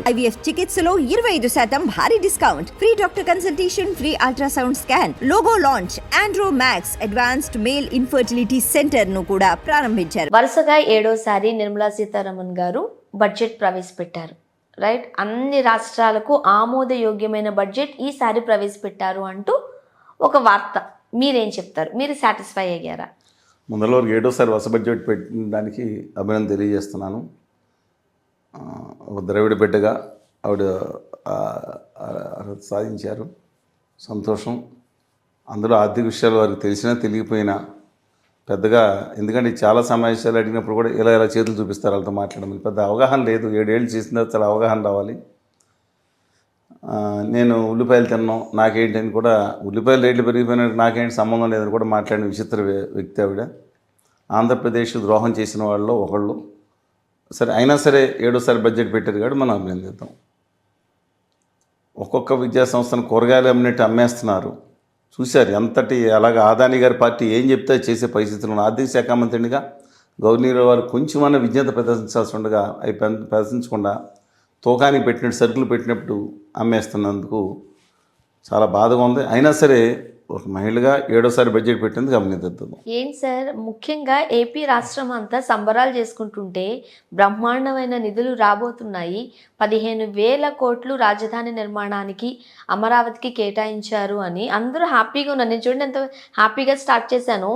IVF చికిత్సలో 25% భారీ discount, free doctor consultation, free ultrasound scan, logo launch, Andro max advanced male infertility centre ను కూడా ప్రారంభించారు. వరుసగా 7వసారి నిర్మలా సీతారామన్ గారు బడ్జెట్ ప్రవేశపెట్టారు. రైట్, అన్ని రాష్ట్రాలకు ఆమోదయోగ్యమైన బడ్జెట్ ఈసారి ప్రవేశపెట్టారు అంటూ ఒక వార్త. మీరేం చెప్తారు? మీరు సాటిస్ఫై అయ్యారా? ముందర 7వసారి వరుస బడ్జెట్ పెట్టిన దానికి అభినందన తెలియజేస్తున్నాను. ఒక ద్రవిడ బిడ్డగా ఆవిడ సాధించారు, సంతోషం. అందులో ఆర్థిక విషయాలు వారికి తెలిసినా తెలియకపోయినా పెద్దగా, ఎందుకంటే చాలా సమావేశాలు అడిగినప్పుడు కూడా ఇలా చేతులు చూపిస్తారు, వాళ్ళతో మాట్లాడమని. పెద్ద అవగాహన లేదు. 7 ఏళ్ళు చేసిన తర్వాత చాలా అవగాహన రావాలి. నేను ఉల్లిపాయలు తిన్నాం నాకేంటి అని కూడా, ఉల్లిపాయల రేట్లు పెరిగిపోయినట్టు నాకేంటి సంబంధం లేదని కూడా మాట్లాడిన విచిత్ర వ్యక్తి ఆవిడ. ఆంధ్రప్రదేశ్ ద్రోహం చేసిన వాళ్ళు ఒకళ్ళు. సరే, అయినా సరే 7వసారి బడ్జెట్ పెట్టారు కాబట్టి మనం అభినందిద్దాం. ఒక్కొక్క విద్యా సంస్థను కూరగాయలు అమ్మినట్టు అమ్మేస్తున్నారు. చూశారు ఎంతటి, అలాగే ఆదాని గారి పార్టీ ఏం చెప్తే చేసే పరిస్థితులు. ఆర్థిక శాఖ మంత్రినిగా గవర్నర్ వారు కొంచెమన్నా విజ్ఞత ప్రదర్శించాల్సి ఉండగా అవి ప్రదర్శించకుండా తూకానికి పెట్టినట్టు, సరుకులు పెట్టినప్పుడు అమ్మేస్తున్నందుకు చాలా బాధగా ఉంది. అయినా సరే ఒక మహిళగా 7వసారి బడ్జెట్ పెట్టినందుకు అభినందిద్దాం. ఏం సార్, ముఖ్యంగా ఏపీ రాష్ట్రం అంతా సంబరాలు చేసుకుంటుంటే బ్రహ్మాండమైన నిధులు రాబోతున్నాయి. 15,000 కోట్లు రాజధాని నిర్మాణానికి అమరావతికి కేటాయించారు అని అందరూ హ్యాపీగా ఉన్నారు. నేను చూడండి ఎంత హ్యాపీగా స్టార్ట్ చేశాను,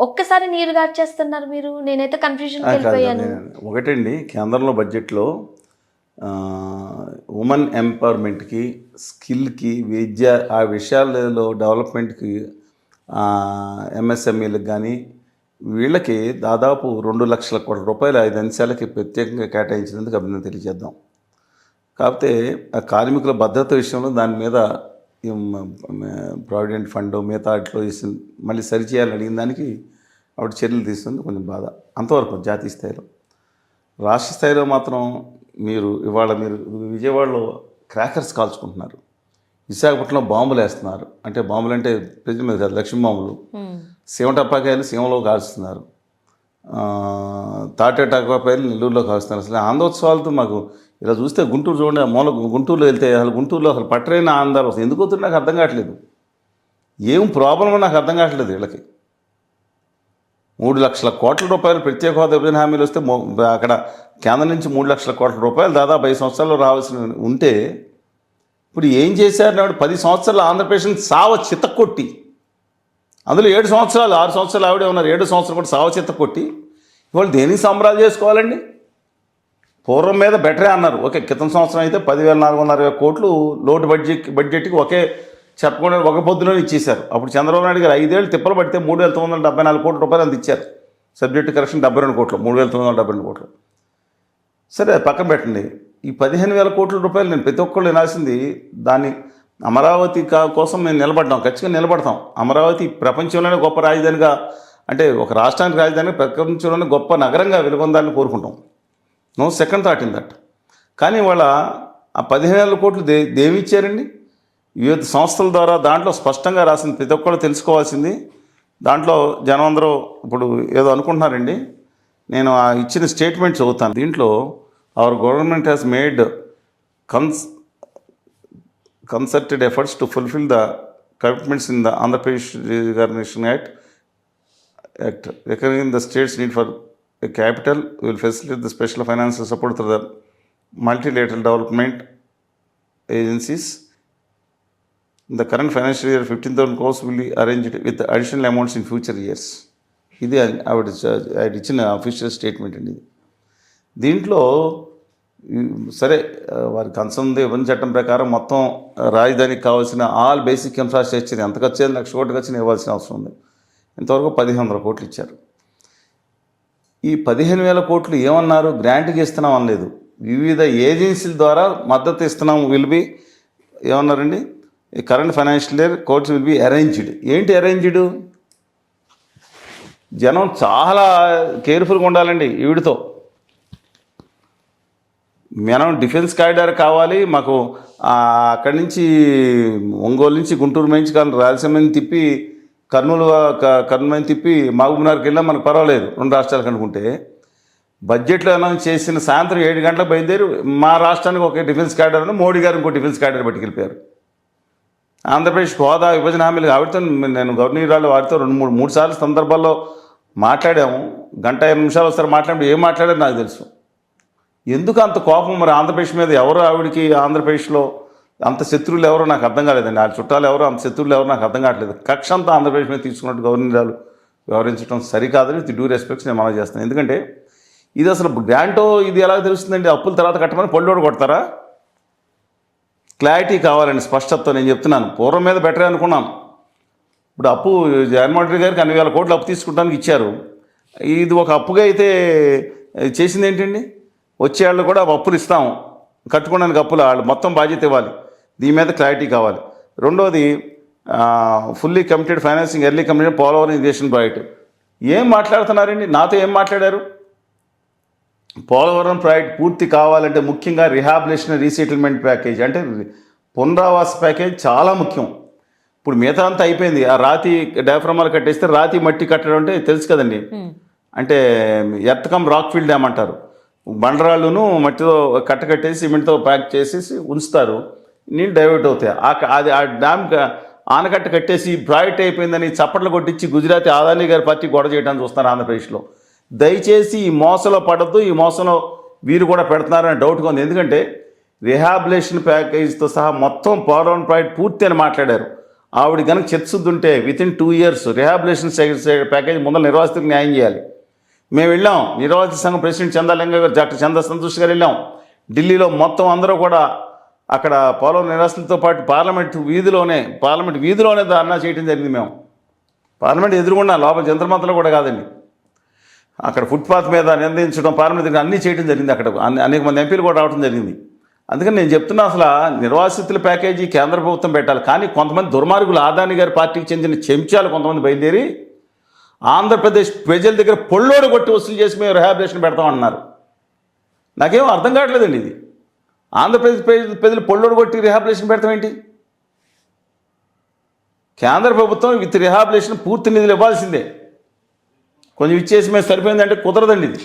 ఒక్కసారి నీరు గార్చేస్తున్నారు మీరు. నేనైతే కన్ఫ్యూజన్కి వెళ్ళిపోయాను. ఒకటండి, కేంద్రంలో బడ్జెట్లో ఉమెన్ ఎంపవర్మెంట్కి, స్కిల్కి, విద్య, ఆ విషయాలలో డెవలప్మెంట్కి, ఎంఎస్ఎంఈలకు కానీ వీళ్ళకి దాదాపు 2 లక్షల కోట్ల రూపాయలు 5 అంశాలకి ప్రత్యేకంగా కేటాయించినందుకు అభినందన తెలియజేద్దాం. కాకపోతే ఆ కార్మికుల భద్రత విషయంలో దాని మీద ప్రావిడెంట్ ఫండ్ మిగతా వాటిలో మళ్ళీ సరిచేయాలని అడిగిన దానికి ఆవిడ చర్యలు తీసుకుంది. కొంచెం బాధ. అంతవరకు జాతీయ స్థాయిలో. రాష్ట్ర స్థాయిలో మాత్రం ఇవాళ మీరు విజయవాడలో క్రాకర్స్ కాల్చుకుంటున్నారు, విశాఖపట్నంలో బాంబులు వేస్తున్నారు. అంటే బాంబులు అంటే ప్రజల మీద కాదు, లక్ష్మీ బాంబులు. సీమ టపాకాయలు సీమలో కాల్స్తున్నారు, తాటే టపాకాయలు నెల్లూరులో కాల్స్తున్నారు. అసలు ఆంధ్రోత్సవాలతో మాకు ఇలా చూస్తే గుంటూరు చూడండి, మూల గుంటూరులో వెళ్తే అసలు గుంటూరులో అసలు పట్టరైన ఆంధ్రాలు వస్తుంది. ఎందుకు వస్తుంది నాకు అర్థం కావట్లేదు. ఏం ప్రాబ్లమో నాకు అర్థం కావట్లేదు. వీళ్ళకి 3 లక్షల కోట్ల రూపాయలు ప్రత్యేక హోదా విభజన హామీలు వస్తే అక్కడ కేంద్రం నుంచి 3 లక్షల కోట్ల రూపాయలు దాదాపు 5 సంవత్సరాల్లో రావాల్సి ఉంటే ఇప్పుడు ఏం చేశారు? నాడు 10 సంవత్సరాలు ఆంధ్రప్రదేశ్ చిత్తకొట్టి, అందులో 7 సంవత్సరాలు 6 సంవత్సరాలు ఆవిడే ఉన్నారు. 7 సంవత్సరాలు కూడా చిత్తకొట్టి ఇవాళ దేనికి సంబరాలు చేసుకోవాలండి? పూర్వం మీద బెటరే అన్నారు. ఓకే, క్రితం సంవత్సరం అయితే 10,460 కోట్లు లోటు బడ్జెట్కి చెప్పకుండా ఒక పొద్దులో ఇచ్చేశారు. అప్పుడు చంద్రబాబు నాయుడు గారు 5 ఏళ్ళు తిప్పలు పడితే 3,974 కోట్ల రూపాయలు అంత ఇచ్చారు. సబ్జెక్టు కరెక్షన్ 72 కోట్లు, 3,972 కోట్లు. సరే, పక్కన పెట్టండి. ఈ 15,000 కోట్ల రూపాయలు నేను ప్రతి ఒక్కళ్ళు వినాల్సింది, దాన్ని అమరావతి కోసం మేము నిలబడ్డాం, ఖచ్చితంగా నిలబడతాం. అమరావతి ప్రపంచంలోనే గొప్ప రాజధానిగా, అంటే ఒక రాష్ట్రానికి రాజధాని ప్రపంచంలోనే గొప్ప నగరంగా వెలుగొందాలని కోరుకుంటాం. No second thought in that. కానీ వాళ్ళ ఆ 15,000 కోట్లు దేమిచ్చారండి? వివిధ సంస్థల ద్వారా. దాంట్లో స్పష్టంగా రాసింది, ప్రతి ఒక్కళ్ళు తెలుసుకోవాల్సింది. దాంట్లో జనం అందరూ ఇప్పుడు ఏదో అనుకుంటున్నారండి. నేను ఆ ఇచ్చిన స్టేట్మెంట్ చదువుతాను. దీంట్లో our government has made concerted efforts to fulfill the commitments in the Andhra Pradesh Reorganization Act, recognizing the state's need for a capital. We will facilitate the special financial support through the multilateral development agencies. In the current financial year, 15,000 crores will be arranged with additional amounts in future years. ఇది ఆవిడ ఇచ్చిన official statement అండి. దీంట్లో సరే, వారి concern ఉంది. విభజన చట్టం ప్రకారం మొత్తం రాజధానికి కావాల్సిన ఆల్ బేసిక్ ఇన్ఫ్రాస్ట్రక్చర్ ఎంత ఖర్చు అయింది? 1,00,000 కోట్లు ఖర్చుని ఇవ్వాల్సిన అవసరం ఉంది. ఇంతవరకు 1,500 కోట్లు ఇచ్చారు. ఈ 15,000 కోట్లు ఏమన్నారు? గ్రాంట్కి ఇస్తున్నాం అనలేదు. వివిధ ఏజెన్సీల ద్వారా మద్దతు ఇస్తున్నాం. విల్ బి ఏమన్నారండి? ఈ current financial year courts will be arranged. ఏంటి అరేంజ్డ్? జనం చాలా కేర్ఫుల్గా ఉండాలండి ఈవిడితో. మనం డిఫెన్స్ కారిడార్ కావాలి మాకు, అక్కడి నుంచి ఒంగోలు నుంచి గుంటూరు నుంచి కానీ రాయలసీమని తిప్పి కర్నూలు తిప్పి మహబూబ్నగర్కి వెళ్ళినా మనకు పర్వాలేదు 2 రాష్ట్రాలకు అనుకుంటే, బడ్జెట్లో అనౌన్స్ చేసిన సాయంత్రం 7 గంటలకు బయలుదేరి మా రాష్ట్రానికి ఒక డిఫెన్స్ క్యాడర్ను మోడీ గారు ఇంకో డిఫెన్స్ క్యాడర్ పట్టుకెళ్ళిపోయారు. ఆంధ్రప్రదేశ్ హోదా విభజన హామీలు ఆవిడతో నేను గవర్నర్ వారితో 2-3 సార్లు సందర్భాల్లో మాట్లాడాము. గంట 5 నిమిషాలు ఒకసారి మాట్లాడి ఏం మాట్లాడారు నాకు తెలుసు. ఎందుకు అంత కోపం మరి ఆంధ్రప్రదేశ్ మీద? ఎవరు ఆవిడకి ఆంధ్రప్రదేశ్లో అంత శత్రువులు ఎవరో నాకు అర్థం కాలేదండి. ఆ చుట్టాలు ఎవరో అంత శత్రువులు ఎవరో నాకు అర్థం కావట్లేదు. కక్ష అంతా ఆంధ్రప్రదేశ్ మీద తీసుకున్నట్టు గవర్నర్ వ్యవహరించడం సరికాదని విత్ డ్యూ రెస్పెక్ట్స్ నేను మనం చేస్తాను. ఎందుకంటే ఇది అసలు గ్రాంటో ఇది ఎలా తెలుస్తుందండి? అప్పుల తర్వాత కట్టమని పళ్ళోడు కొడతారా? క్లారిటీ కావాలండి, స్పష్టతతో. నేను చెప్తున్నాను, పూర్వం మీద బెటరే అనుకున్నాను. ఇప్పుడు అప్పు జగన్మోహన్ రెడ్డి గారికి 2,000 కోట్లు అప్పు తీసుకుంటానికి ఇచ్చారు. ఇది ఒక అప్పుగా అయితే చేసింది ఏంటండి? వచ్చేవాళ్ళు కూడా అప్పులు ఇస్తాం, కట్టుకోవడానికి అప్పులు, వాళ్ళు మొత్తం బాధ్యత ఇవ్వాలి. దీని మీద క్లారిటీ కావాలి. రెండోది fully committed financing early committed Polavaram irrigation project. ఏం మాట్లాడుతున్నారండి? నాతో ఏం మాట్లాడారు? పోలవరం ప్రాజెక్ట్ పూర్తి కావాలంటే ముఖ్యంగా రిహాబిలిటేషన్ రీసెటిల్మెంట్ ప్యాకేజ్ అంటే పునరావాస ప్యాకేజ్ చాలా ముఖ్యం. ఇప్పుడు మిగతా అంతా అయిపోయింది. ఆ రాతి డయాఫ్రమాలు కట్టేస్తే రాతి మట్టి కట్టడం అంటే తెలుసు కదండి. అంటే ఎర్తకమ్ రాక్ ఫీల్డ్ డ్యామ్ అంటారు. బండరాళ్ళును మట్టితో కట్టకట్టేసి సిమెంట్తో ప్యాక్ చేసేసి ఉంచుతారు, నీళ్ళు డైవర్ట్ అవుతాయి. అది ఆ డ్యామ్ ఆనకట్ట కట్టేసి ప్రాజెక్ట్ అయిపోయిందని చప్పట్లు కొట్టించి గుజరాత్ అదానీ గారి పార్టీ గొడవ చేయడానికి చూస్తున్నారు ఆంధ్రప్రదేశ్లో. దయచేసి ఈ మోసంలో పడద్దు. ఈ మోసంలో వీరు కూడా పెడుతున్నారని డౌట్గా ఉంది. ఎందుకంటే రిహాబిలిటేషన్ ప్యాకేజ్తో సహా మొత్తం పోలవరం ప్రాజెక్ట్ పూర్తి అని మాట్లాడారు. ఆవిడ కనుక చిత్తశుద్ధి ఉంటే వితిన్ 2 years రిహాబిలిటేషన్ ప్యాకేజ్ ముందర నిర్వాసితులకు న్యాయం చేయాలి. మేము వెళ్ళాం, నిర్వాసిత సంఘం ప్రెసిడెంట్ చందాలింగ గారు, డాక్టర్ చందా సంతోష్ గారు వెళ్ళాం. ఢిల్లీలో మొత్తం అందరూ కూడా అక్కడ పోలవరం నివాసులతో పాటు పార్లమెంట్ వీధిలోనే ధర్నా చేయడం జరిగింది. మేము పార్లమెంట్ ఎదురుగుండా, లోపల జంత్రమంతలో కూడా కాదండి, అక్కడ ఫుట్పాత్ మీద నిందించడం, పార్లమెంట్ దగ్గర అన్నీ చేయడం జరిగింది. అక్కడ అనేక మంది ఎంపీలు కూడా రావడం జరిగింది. అందుకని నేను చెప్తున్నా, అసలు నిర్వాసితుల ప్యాకేజీ కేంద్ర ప్రభుత్వం పెట్టాలి. కానీ కొంతమంది దుర్మార్గులు, అదానీ గారి పార్టీకి చెందిన చెంచాలు కొంతమంది బయలుదేరి ఆంధ్రప్రదేశ్ ప్రజల దగ్గర పొళ్ళోడు కొట్టి వసూలు చేసి మేము రిహాబిలిటేషన్ పెడతామన్నారు. నాకేం అర్థం కావట్లేదండి. ఇది ఆంధ్రప్రదేశ్ ప్రజలు పొళ్ళోడు కొట్టి రిహాబిలిటేషన్ పెడతాం ఏంటి? కేంద్ర ప్రభుత్వం విత్ రిహాబిలిటేషన్ పూర్తి నిధులు ఇవ్వాల్సిందే. కొంచెం ఇచ్చేసి మేము సరిపోయిందంటే కుదరదండి ఇది.